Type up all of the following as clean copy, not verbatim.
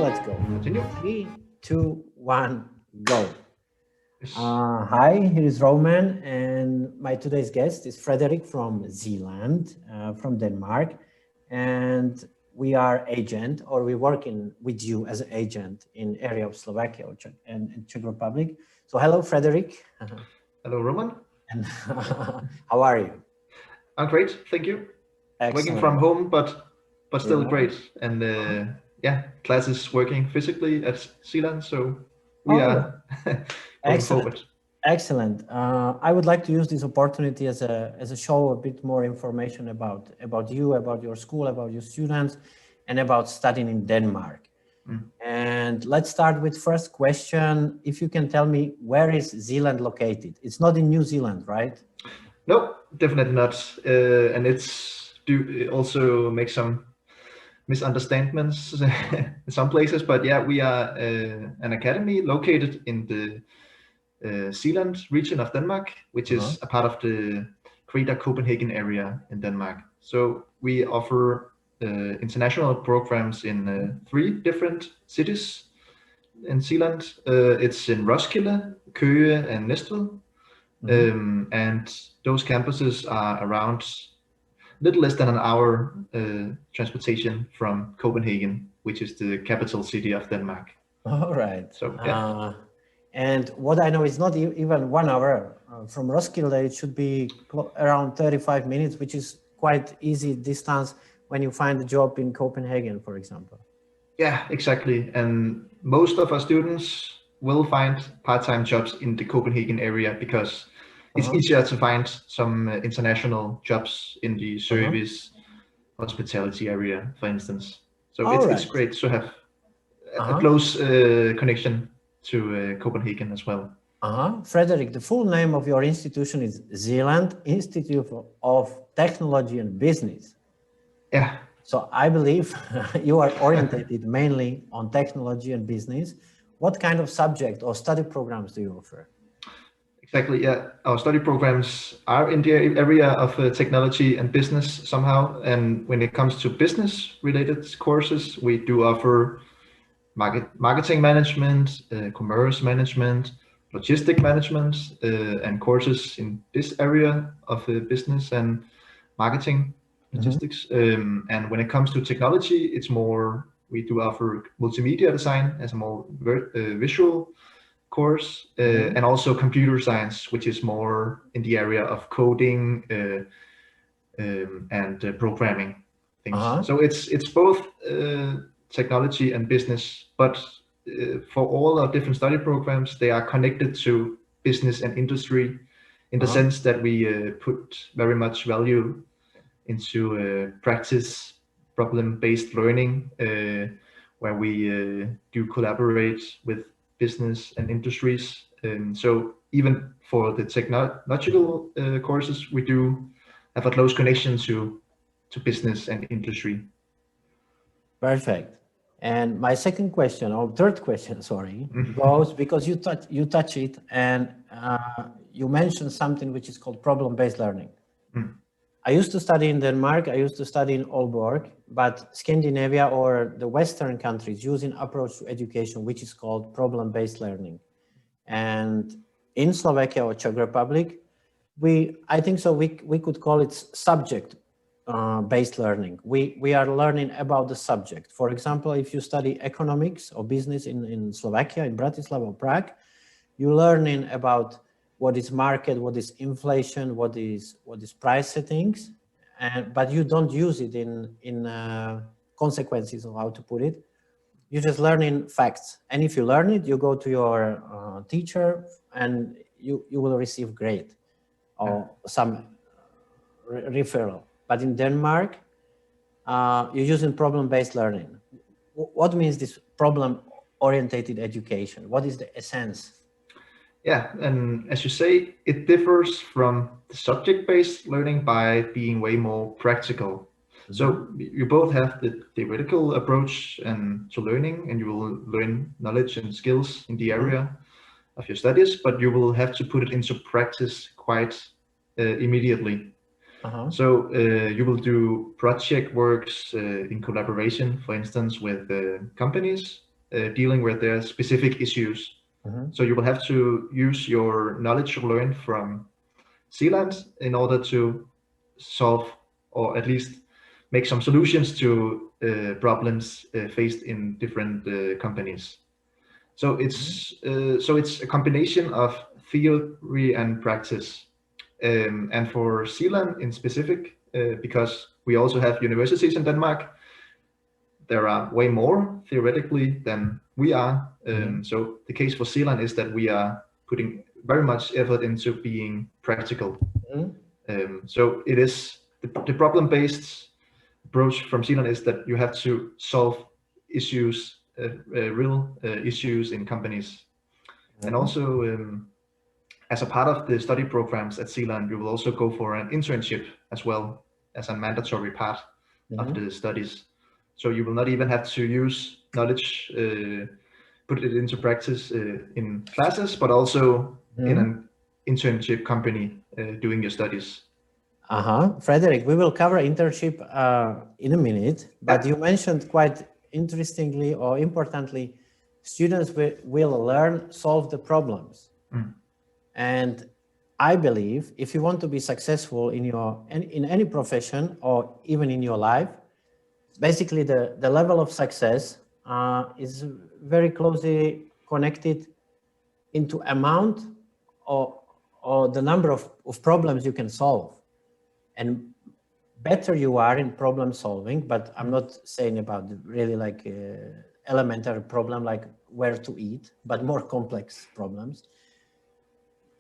let's go. Continue. 3, 2, 1, go. Hi, here is Roman, and my today's guest is Frederick from Zealand, from Denmark, and we are agent, or we're working with you as an agent in area of Slovakia and Czech Republic. So hello, Frederick. Hello, Roman. And how are you? I'm great, thank you. Excellent. Working from home, but still great. And yeah, classes working physically at Zealand, so we are going forward. Excellent. I would like to use this opportunity as a show a bit more information about you, about your school, about your students, and about studying in Denmark. And let's start with first question. If you can tell me, where is Zealand located? It's not in New Zealand, right? No, definitely not. And it also makes some misunderstandings in some places, but yeah, we are an academy located in the Zealand region of Denmark, which is a part of the Greater Copenhagen area in Denmark. So we offer international programs in 3 different cities in Zealand. It's in Roskilde, Køge, and Næstved. And those campuses are around little less than an hour transportation from Copenhagen, which is the capital city of Denmark. All right. So yeah. And what I know is not even 1 hour from Roskilde. It should be around 35 minutes, which is quite easy distance when you find a job in Copenhagen, for example. Yeah, exactly. And most of our students will find part-time jobs in the Copenhagen area because it's easier to find some international jobs in the service, hospitality area, for instance. So it's great to have a close connection to Copenhagen as well. Frederick, the full name of your institution is Zealand Institute of Technology and Business. Yeah. So I believe you are orientated mainly on technology and business. What kind of subject or study programs do you offer? Exactly, yeah. Our study programs are in the area of technology and business somehow. And when it comes to business-related courses, we do offer marketing management, commerce management, logistic management, and courses in this area of business and marketing, logistics. And when it comes to technology, it's more, we do offer multimedia design as a more visual course, and also computer science, which is more in the area of coding and programming things. So it's both technology and business, but for all our different study programs, they are connected to business and industry in the sense that we put very much value into practice, problem-based learning, where we do collaborate with business and industries. So even for the technological courses, we do have a close connection to business and industry. Perfect. And my second question, or third question, sorry, goes because you touch it, and you mentioned something which is called problem-based learning. I used to study in Denmark, I used to study in Aalborg, but Scandinavia or the Western countries use an approach to education which is called problem-based learning. And in Slovakia or Czech Republic, I think so we could call it subject based learning. We are learning about the subject. For example, if you study economics or business in Slovakia, in Bratislava or Prague, you're learning about what is market, what is inflation, what is price settings, but you don't use it in consequences, or how to put it. You're just learning facts, and if you learn it, you go to your teacher, and you will receive grade or some referral. But in Denmark, you're using problem-based learning. What means this problem-oriented education? What is the essence? Yeah, and as you say, it differs from the subject-based learning by being way more practical. So you both have the theoretical approach to learning, and you will learn knowledge and skills in the area of your studies, but you will have to put it into practice quite immediately. So you will do project works in collaboration, for instance, with companies, dealing with their specific issues. So you will have to use your knowledge learned from Zealand in order to solve, or at least make some solutions to problems faced in different companies. So it's a combination of theory and practice. And for Zealand in specific, because we also have universities in Denmark, there are way more theoretically than we are. So the case for Zealand is that we are putting very much effort into being practical. So it is the problem-based approach from Zealand is that you have to solve issues, real issues in companies. And also, as a part of the study programs at Zealand, you will also go for an internship as well as a mandatory part of the studies. So you will not even have to use knowledge, put it into practice in classes, but also in an internship company doing your studies. Frederick, we will cover internship in a minute, but you mentioned quite interestingly or importantly, students will learn, solve the problems. And I believe if you want to be successful in any profession or even in your life, basically the level of success is very closely connected into amount or the number of problems you can solve. And better you are in problem solving, but I'm not saying about really like elementary problem like where to eat, but more complex problems.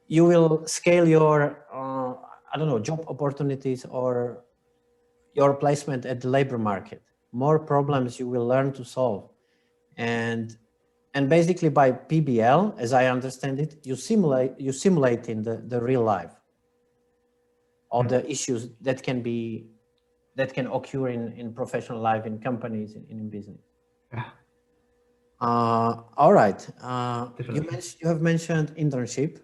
You will scale your, I don't know, job opportunities or your placement at the labor market. More problems you will learn to solve. And basically by PBL, as I understand it, you simulate in the real life all the issues that can occur in professional life, in companies, in business. All right. You have mentioned internship,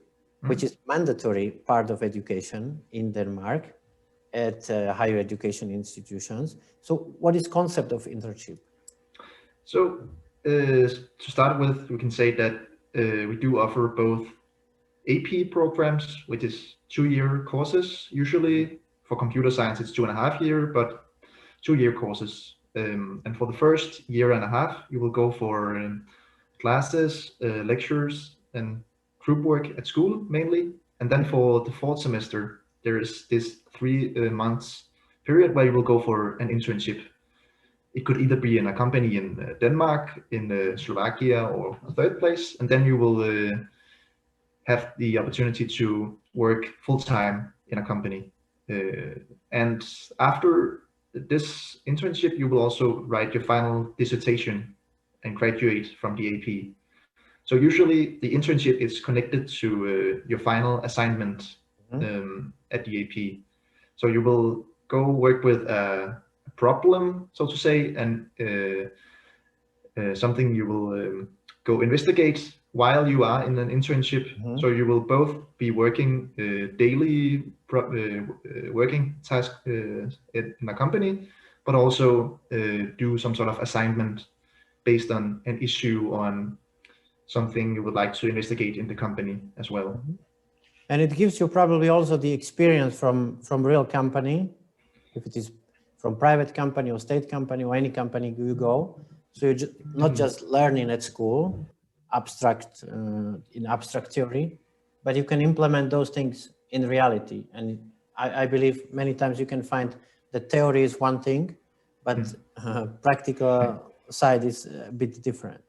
which is mandatory part of education in Denmark at higher education institutions. So what is concept of internship? So to start with, we can say that we do offer both AP programs, which is 2-year courses. Usually for computer science, it's 2.5 years, but 2-year courses. And for the first 1.5 years, you will go for classes, lectures, and group work at school mainly. And then for the 4th semester, there is this 3 months period where you will go for an internship. It could either be in a company in Denmark, in Slovakia, or a third place, and then you will have the opportunity to work full-time in a company. And after this internship, you will also write your final dissertation and graduate from the AP. So usually the internship is connected to your final assignment at the AP. So you will go work with a problem, so to say, and something you will go investigate while you are in an internship. So you will both be working daily working task in a company, but also do some sort of assignment based on an issue, on something you would like to investigate in the company as well. And it gives you probably also the experience from real company, if it is from private company or state company or any company you go. So you're not just learning at school, abstract in abstract theory, but you can implement those things in reality. And I believe many times you can find the theory is one thing, but practical side is a bit different.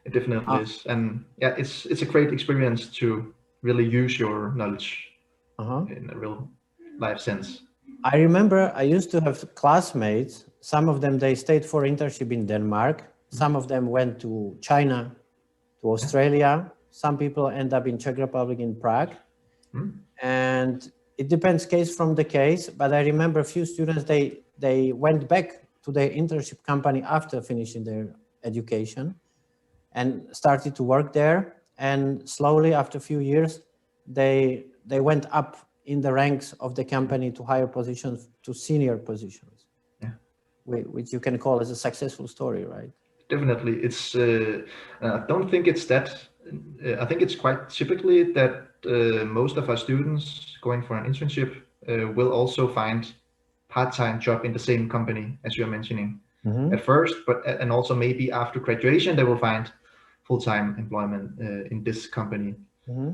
It definitely is, and yeah, it's a great experience to really use your knowledge in a real life sense. I remember I used to have classmates. Some of them, they stayed for internship in Denmark. Some of them went to China, to Australia. Some people end up in Czech Republic, in Prague. And it depends case from the case, but I remember a few students, they went back to their internship company after finishing their education and started to work there. And slowly, after a few years, they went up in the ranks of the company to higher positions, to senior positions, which you can call as a successful story, right? definitely. It's I don't think it's that. I think it's quite typically that most of our students going for an internship will also find part-time job in the same company as you're mentioning at first, but and also maybe after graduation they will find full-time employment in this company.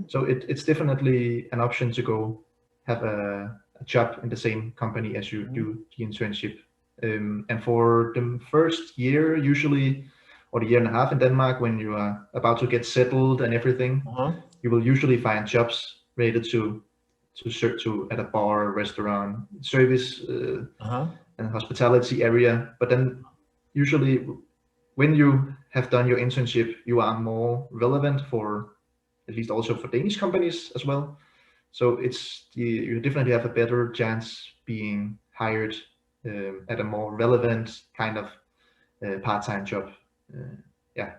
So it's definitely an option to go have a job in the same company as you do the internship. And for the first year, usually, or the year and a half in Denmark, when you are about to get settled and everything, you will usually find jobs related to at a bar, restaurant, service, and hospitality area. But then usually when you have done your internship, you are more relevant for, at least also for Danish companies as well. So you definitely have a better chance being hired at a more relevant kind of part-time job. Yeah.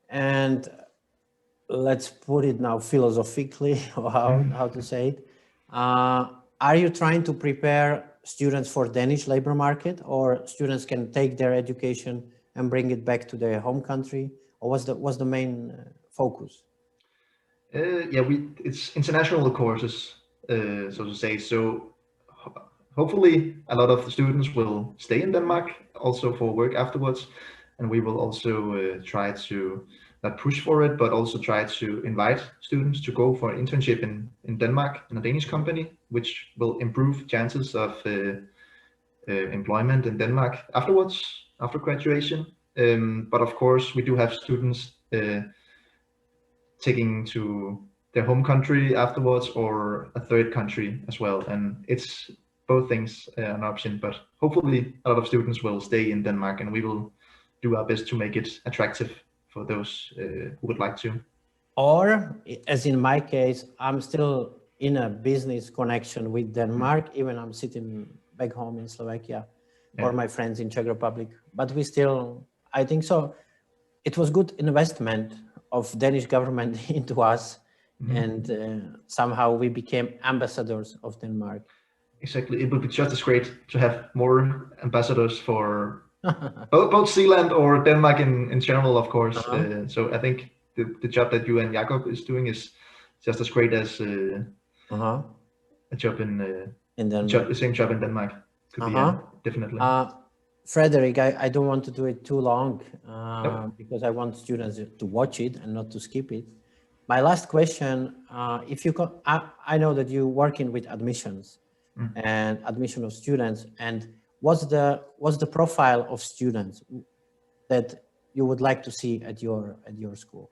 And let's put it now philosophically, or how to say it. Are you trying to prepare students for Danish labor market, or students can take their education and bring it back to their home country, or what's the main focus? Yeah, it's international courses, so to say. So hopefully a lot of the students will stay in Denmark also for work afterwards, and we will also try to not push for it, but also try to invite students to go for an internship in Denmark in a Danish company, which will improve chances of employment in Denmark afterwards, after graduation. But of course, we do have students taking to their home country afterwards, or a third country as well. And it's both things an option, but hopefully a lot of students will stay in Denmark, and we will do our best to make it attractive for those who would like to. Or, as in my case, I'm still in a business connection with Denmark, even I'm sitting back home in Slovakia, or my friends in Czech Republic, but we still, I think so. It was good investment of Danish government into us, and somehow we became ambassadors of Denmark. Exactly, it would be just as great to have more ambassadors for both Zealand or Denmark in general, of course. So I think the job that you and Jakob is doing is just as great as a job in Denmark. The same job in Denmark could be, definitely. Frederick, I don't want to do it too long because I want students to watch it and not to skip it. My last question, if you I know that you're working with admissions and admission of students, and what's the profile of students that you would like to see at your school?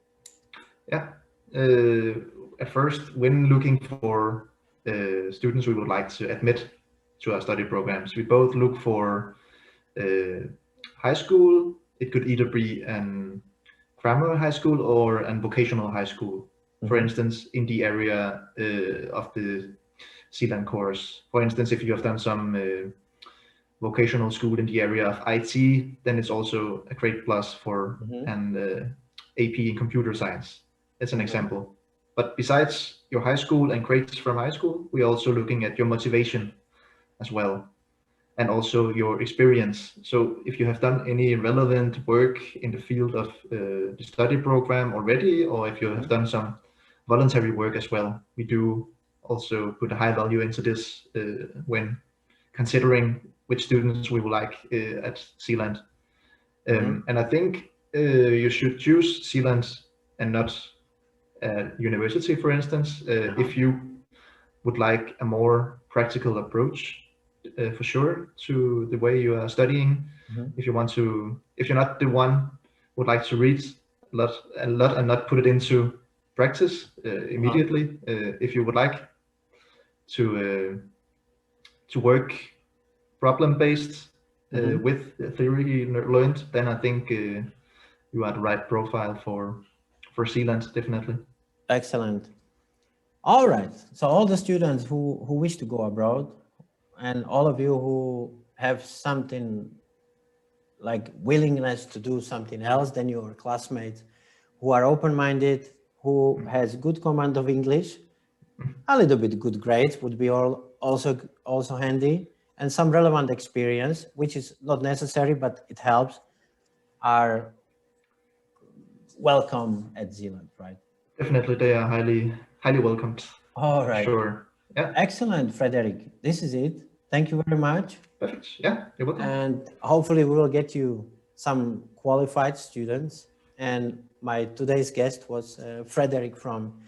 Yeah, at first, when looking for students we would like to admit to our study programs, we both look for high school. It could either be an grammar high school or an vocational high school. For instance, in the area of the Zealand course. For instance, if you have done some vocational school in the area of IT, then it's also a great plus for an AP in computer science. That's an example. But besides your high school and grades from high school, we're also looking at your motivation as well, and also your experience. So if you have done any relevant work in the field of the study program already, or if you have done some voluntary work as well, we do also put a high value into this when considering which students we would like at Zealand. And I think you should choose Zealand and not Univerzity, for instance, if you would like a more practical approach for sure to the way you are studying. If you want to, if you're not the one who would like to read a lot and not put it into practice immediately, if you would like to work problem-based with theory learned, then I think you are the right profile for Zealand, definitely. Excellent. All right. So all the students who wish to go abroad, and all of you who have something like willingness to do something else than your classmates, who are open-minded, who has good command of English, a little bit good grades would be also handy, and some relevant experience, which is not necessary, but it helps. are welcome at Zealand, right? Definitely, they are highly welcomed. All right. Sure. Yeah. Excellent, Frederick. This is it. Thank you very much. Perfect. Yeah, you're welcome. And hopefully we will get you some qualified students. And my today's guest was Frederick from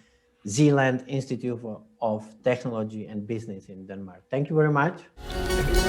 Zealand Institute of Technology and Business in Denmark. Thank you very much. Thank you.